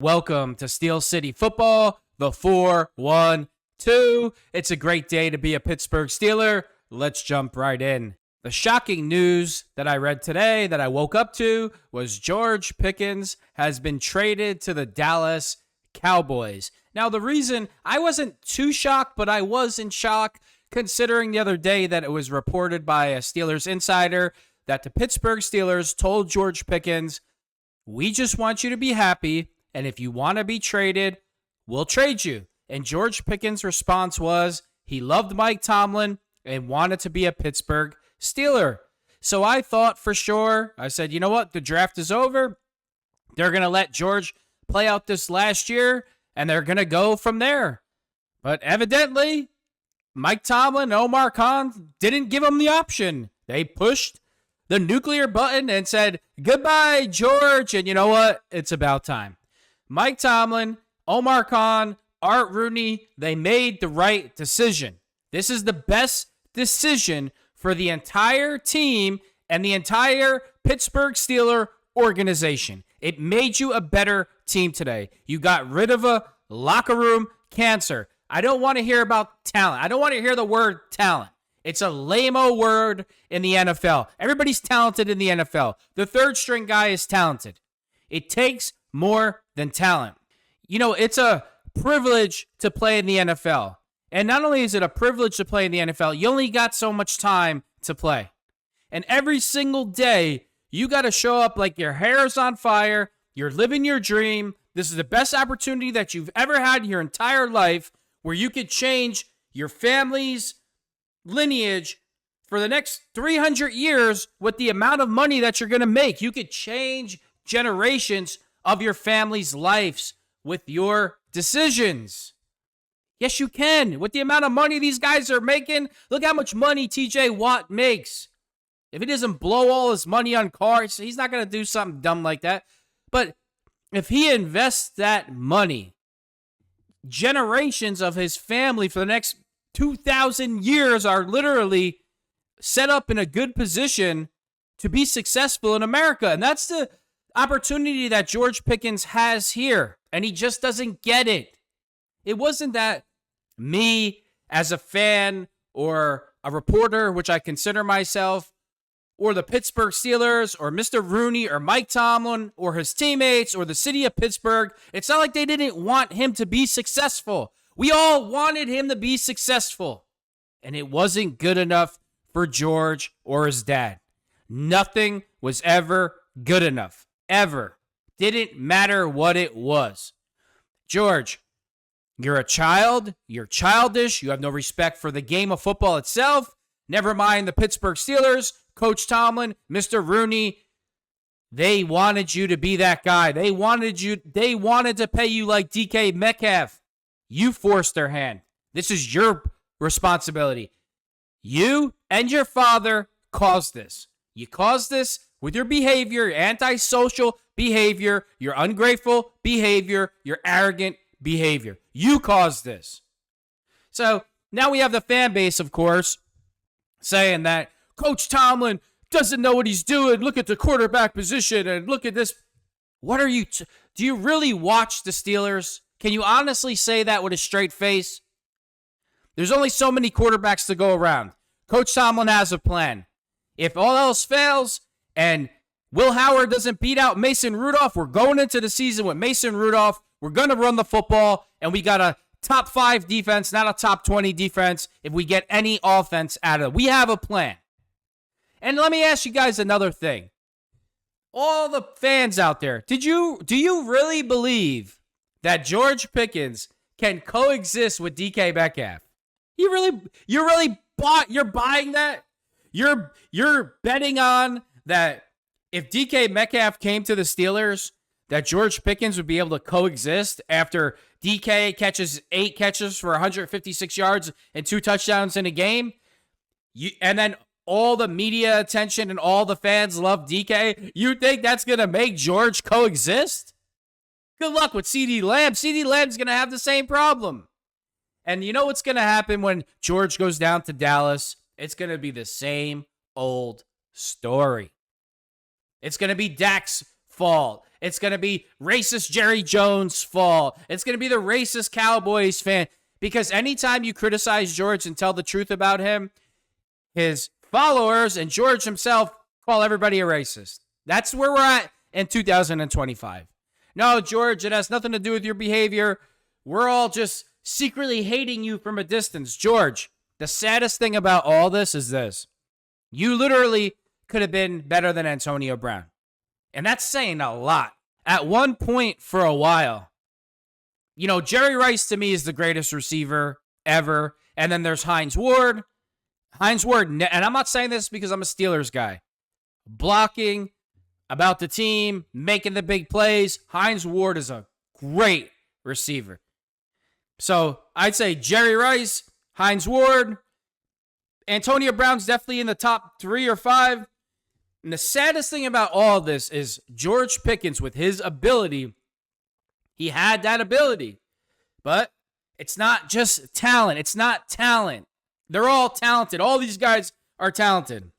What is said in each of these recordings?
Welcome to Steel City Football, the 4-1-2. It's a great day to be a Pittsburgh Steeler. Let's jump right in. The shocking news that I read today that I woke up to was George Pickens has been traded to the Dallas Cowboys. Now, the reason I wasn't too shocked, but I was in shock considering the other day that it was reported by a Steelers insider that the Pittsburgh Steelers told George Pickens, "We just want you to be happy. And if you want to be traded, we'll trade you." And George Pickens' response was he loved Mike Tomlin and wanted to be a Pittsburgh Steeler. So I thought for sure, I said, you know what? The draft is over. They're going to let George play out this last year, and they're going to go from there. But evidently, Mike Tomlin and Omar Khan didn't give him the option. They pushed the nuclear button and said, "Goodbye, George." And you know what? It's about time. Mike Tomlin, Omar Khan, Art Rooney, they made the right decision. This is the best decision for the entire team and the entire Pittsburgh Steeler organization. It made you a better team today. You got rid of a locker room cancer. I don't want to hear about talent. I don't want to hear the word talent. It's a lame-o word in the NFL. Everybody's talented in the NFL. The third string guy is talented. It takes more than talent. You know, it's a privilege to play in the NFL. And not only is it a privilege to play in the NFL, you only got so much time to play. And every single day, you got to show up like your hair's on fire, you're living your dream. This is the best opportunity that you've ever had in your entire life where you could change your family's lineage for the next 300 years with the amount of money that you're going to make. You could change generations of your family's lives with your decisions. Yes, you can. With the amount of money these guys are making, look how much money TJ Watt makes. If he doesn't blow all his money on cars, he's not going to do something dumb like that. But if he invests that money, generations of his family for the next 2,000 years are literally set up in a good position to be successful in America. And that's the opportunity that George Pickens has here, and he just doesn't get it. It wasn't that me as a fan or a reporter, which I consider myself, or the Pittsburgh Steelers or Mr. Rooney or Mike Tomlin or his teammates or the city of Pittsburgh. It's not like they didn't want him to be successful. We all wanted him to be successful, and it wasn't good enough for George or his dad. Nothing was ever good enough. Ever. Didn't matter what it was. George, you're a child. You're childish. You have no respect for the game of football itself. Never mind the Pittsburgh Steelers, Coach Tomlin, Mr. Rooney. They wanted you to be that guy. They wanted to pay you like DK Metcalf. You forced their hand. This is your responsibility. You and your father caused this. You caused this with your behavior, your antisocial behavior, your ungrateful behavior, your arrogant behavior. You caused this. So now we have the fan base, of course, saying that Coach Tomlin doesn't know what he's doing. Look at the quarterback position and look at this. What are you? Do you really watch the Steelers? Can you honestly say that with a straight face? There's only so many quarterbacks to go around. Coach Tomlin has a plan. If all else fails, and Will Howard doesn't beat out Mason Rudolph, we're going into the season with Mason Rudolph. We're going to run the football, and we got a top 5 defense, not a top 20 defense, if we get any offense out of it. We have a plan. And let me ask you guys another thing. All the fans out there, do you really believe that George Pickens can coexist with DK Metcalf? You're buying that? You're betting on that if DK Metcalf came to the Steelers, that George Pickens would be able to coexist after DK catches 8 catches for 156 yards and 2 touchdowns in a game? And then all the media attention and all the fans love DK. You think that's going to make George coexist? Good luck with CeeDee Lamb. CeeDee Lamb's going to have the same problem. And you know what's going to happen when George goes down to Dallas? It's going to be the same old story. It's going to be Dak's fault. It's going to be racist Jerry Jones' fault. It's going to be the racist Cowboys fan. Because anytime you criticize George and tell the truth about him, his followers and George himself call everybody a racist. That's where we're at in 2025. No, George, it has nothing to do with your behavior. We're all just secretly hating you from a distance. George, the saddest thing about all this is this. You literally could have been better than Antonio Brown. And that's saying a lot. At one point for a while, Jerry Rice to me is the greatest receiver ever. And then there's Hines Ward. Hines Ward, and I'm not saying this because I'm a Steelers guy. Blocking, about the team, making the big plays. Hines Ward is a great receiver. So I'd say Jerry Rice, Hines Ward, Antonio Brown's definitely in the top 3 or 5. And the saddest thing about all of this is George Pickens, with his ability, he had that ability. But it's not just talent. It's not talent. They're all talented. All these guys are talented.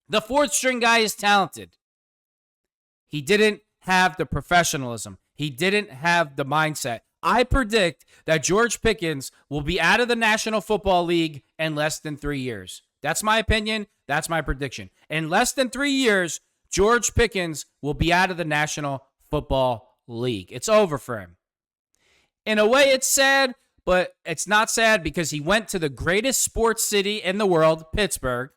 The 4th string guy is talented. He didn't have the professionalism. He didn't have the mindset. I predict that George Pickens will be out of the National Football League in less than 3 years. That's my opinion. That's my prediction. In less than 3 years, George Pickens will be out of the National Football League. It's over for him. In a way, it's sad, but it's not sad because he went to the greatest sports city in the world, Pittsburgh,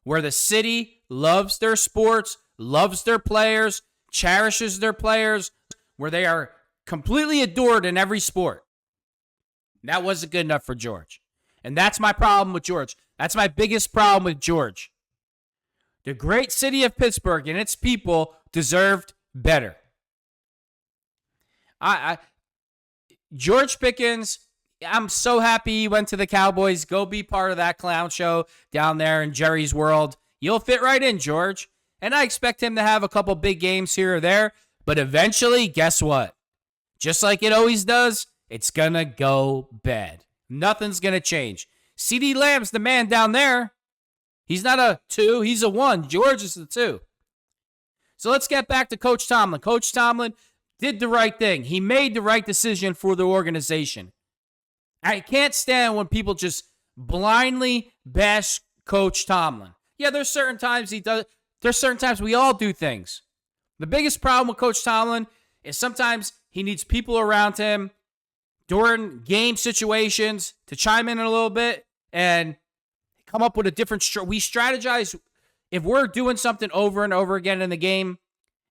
where the city loves their sports, loves their players, cherishes their players, where they are completely adored in every sport. That wasn't good enough for George. And that's my problem with George. That's my biggest problem with George. The great city of Pittsburgh and its people deserved better. George Pickens, I'm so happy he went to the Cowboys. Go be part of that clown show down there in Jerry's world. You'll fit right in, George. And I expect him to have a couple big games here or there. But eventually, guess what? Just like it always does, it's going to go bad. Nothing's going to change. CeeDee Lamb's the man down there. He's not a 2, he's a 1. George is the 2. So let's get back to Coach Tomlin. Coach Tomlin did the right thing. He made the right decision for the organization. I can't stand when people just blindly bash Coach Tomlin. Yeah, there's certain times he does. There's certain times we all do things. The biggest problem with Coach Tomlin is sometimes he needs people around him during game situations to chime in a little bit and come up with a different we strategize. If we're doing something over and over again in the game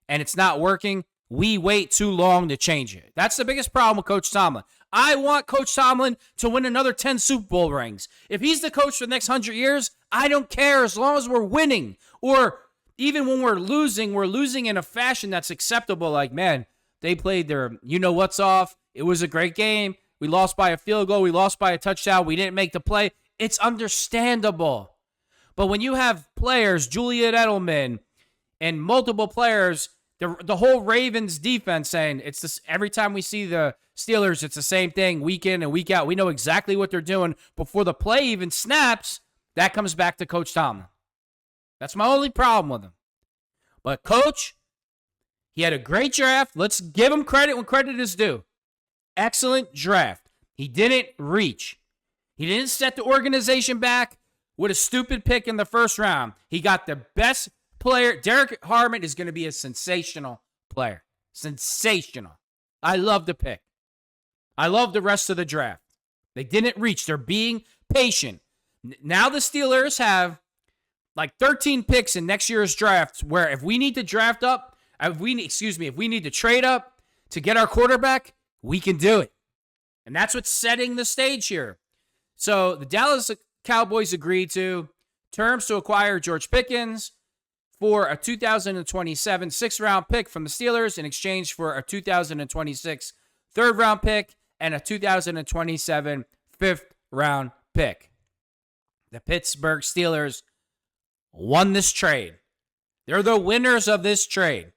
and it's not working, we wait too long to change it. That's the biggest problem with Coach Tomlin. I want Coach Tomlin to win another 10 Super Bowl rings. If he's the coach for the next 100 years, I don't care as long as we're winning. Or even when we're losing in a fashion that's acceptable. Like, man, they played their you-know-what's off. It was a great game. We lost by a field goal. We lost by a touchdown. We didn't make the play. It's understandable. But when you have players, Julian Edelman, and multiple players, the whole Ravens defense saying it's this, every time we see the Steelers, it's the same thing week in and week out. We know exactly what they're doing before the play even snaps. That comes back to Coach Tomlin. That's my only problem with him. But Coach, he had a great draft. Let's give him credit when credit is due. Excellent draft. He didn't reach. He didn't set the organization back with a stupid pick in the first round. He got the best player. Derek Harmon is going to be a sensational player. Sensational. I love the pick. I love the rest of the draft. They didn't reach. They're being patient. Now the Steelers have like 13 picks in next year's draft where if we need to draft up, if we need to trade up to get our quarterback, we can do it. And that's what's setting the stage here. So the Dallas Cowboys agreed to terms to acquire George Pickens for a 2027 6th-round pick from the Steelers in exchange for a 2026 3rd-round pick and a 2027 5th-round pick. The Pittsburgh Steelers won this trade. They're the winners of this trade.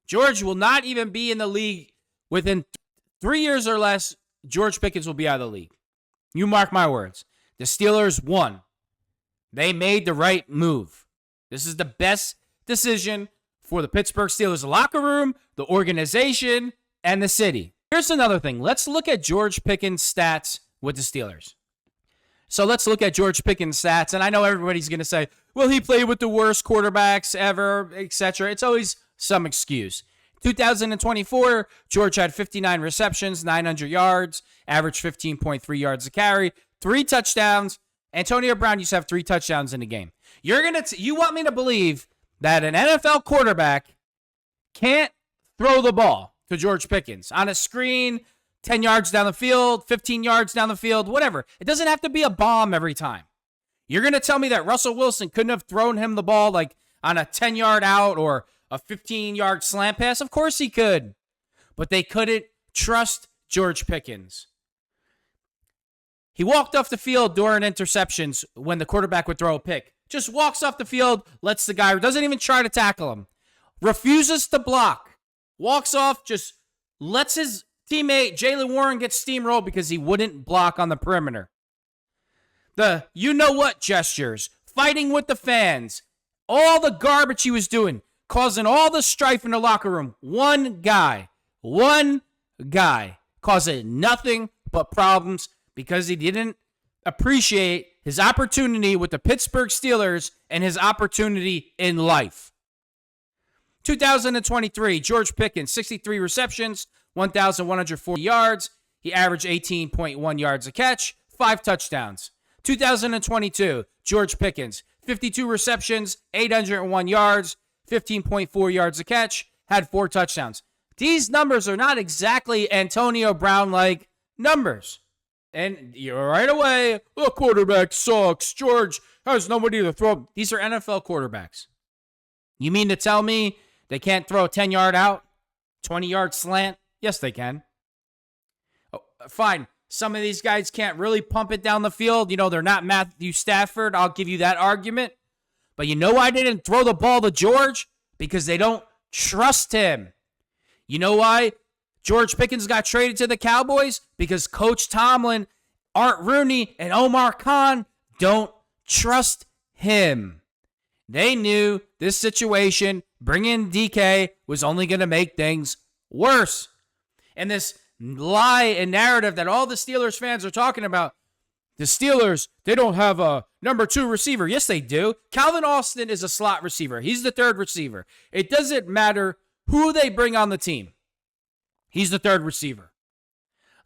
George will not even be in the league within 3 years or less. George Pickens will be out of the league. You mark my words. The Steelers won. They made the right move. This is the best decision for for the Pittsburgh Steelers locker room, the organization, and the city. Here's another thing. Let's look at George Pickens' stats with the Steelers. So let's look at George Pickens' stats, and I know everybody's going to say, well, he played with the worst quarterbacks ever, etc. It's always some excuse. 2024, George had 59 receptions, 900 yards, averaged 15.3 yards a carry, 3 touchdowns. Antonio Brown used to have 3 touchdowns in a game. You want me to believe that an NFL quarterback can't throw the ball to George Pickens on a screen, 10 yards down the field, 15 yards down the field, whatever. It doesn't have to be a bomb every time. You're going to tell me that Russell Wilson couldn't have thrown him the ball like on a 10-yard out or a 15-yard slant pass? Of course he could. But they couldn't trust George Pickens. He walked off the field during interceptions when the quarterback would throw a pick. Just walks off the field, lets the guy, doesn't even try to tackle him. Refuses to block. Walks off, just lets his teammate Jaylen Warren get steamrolled because he wouldn't block on the perimeter. The you-know-what gestures, fighting with the fans, all the garbage he was doing, causing all the strife in the locker room. One guy, causing nothing but problems because he didn't appreciate his opportunity with the Pittsburgh Steelers and his opportunity in life. 2023, George Pickens, 63 receptions, 1,140 yards. He averaged 18.1 yards a catch, 5 touchdowns. 2022, George Pickens, 52 receptions, 801 yards, 15.4 yards a catch, had 4 touchdowns. These numbers are not exactly Antonio Brown-like numbers. And you're right away, the quarterback sucks. George has nobody to throw. These are NFL quarterbacks. You mean to tell me they can't throw a 10-yard out, 20-yard slant? Yes, they can. Oh, fine. Some of these guys can't really pump it down the field. You know, they're not Matthew Stafford. I'll give you that argument. But you know why they didn't throw the ball to George? Because they don't trust him. You know why George Pickens got traded to the Cowboys? Because Coach Tomlin, Art Rooney, and Omar Khan don't trust him. They knew this situation, bringing DK, was only going to make things worse. And this lie and narrative that all the Steelers fans are talking about, the Steelers, they don't have a number 2 receiver. Yes, they do. Calvin Austin is a slot receiver. He's the 3rd receiver. It doesn't matter who they bring on the team. He's the 3rd receiver.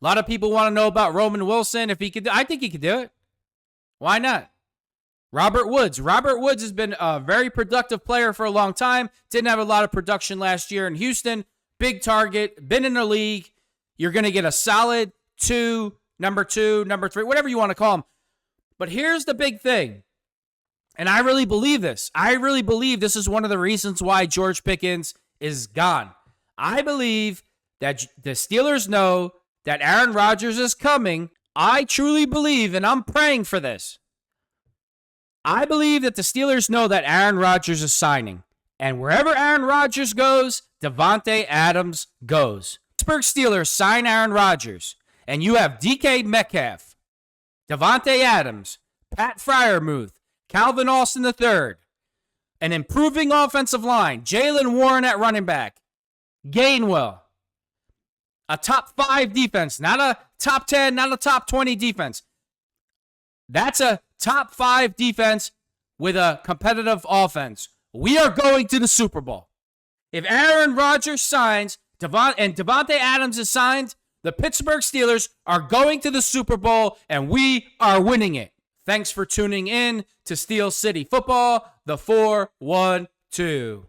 A lot of people want to know about Roman Wilson. If he could, I think he could do it. Why not? Robert Woods. Robert Woods has been a very productive player for a long time. Didn't have a lot of production last year in Houston. Big target. Been in the league. You're going to get a solid number 2, number 3, whatever you want to call him. But here's the big thing. And I really believe this. I really believe this is one of the reasons why George Pickens is gone. I believe that the Steelers know that Aaron Rodgers is coming. I truly believe, and I'm praying for this. I believe that the Steelers know that Aaron Rodgers is signing. And wherever Aaron Rodgers goes, Davante Adams goes. Pittsburgh Steelers sign Aaron Rodgers. And you have DK Metcalf, Davante Adams, Pat Freiermuth, Calvin Austin III, an improving offensive line, Jaylen Warren at running back, Gainwell, a top 5 defense, not a top 10, not a top 20 defense. That's a top 5 defense with a competitive offense. We are going to the Super Bowl. If Aaron Rodgers signs and Davante Adams is signed, the Pittsburgh Steelers are going to the Super Bowl, and we are winning it. Thanks for tuning in to Steel City Football, the 4-1-2.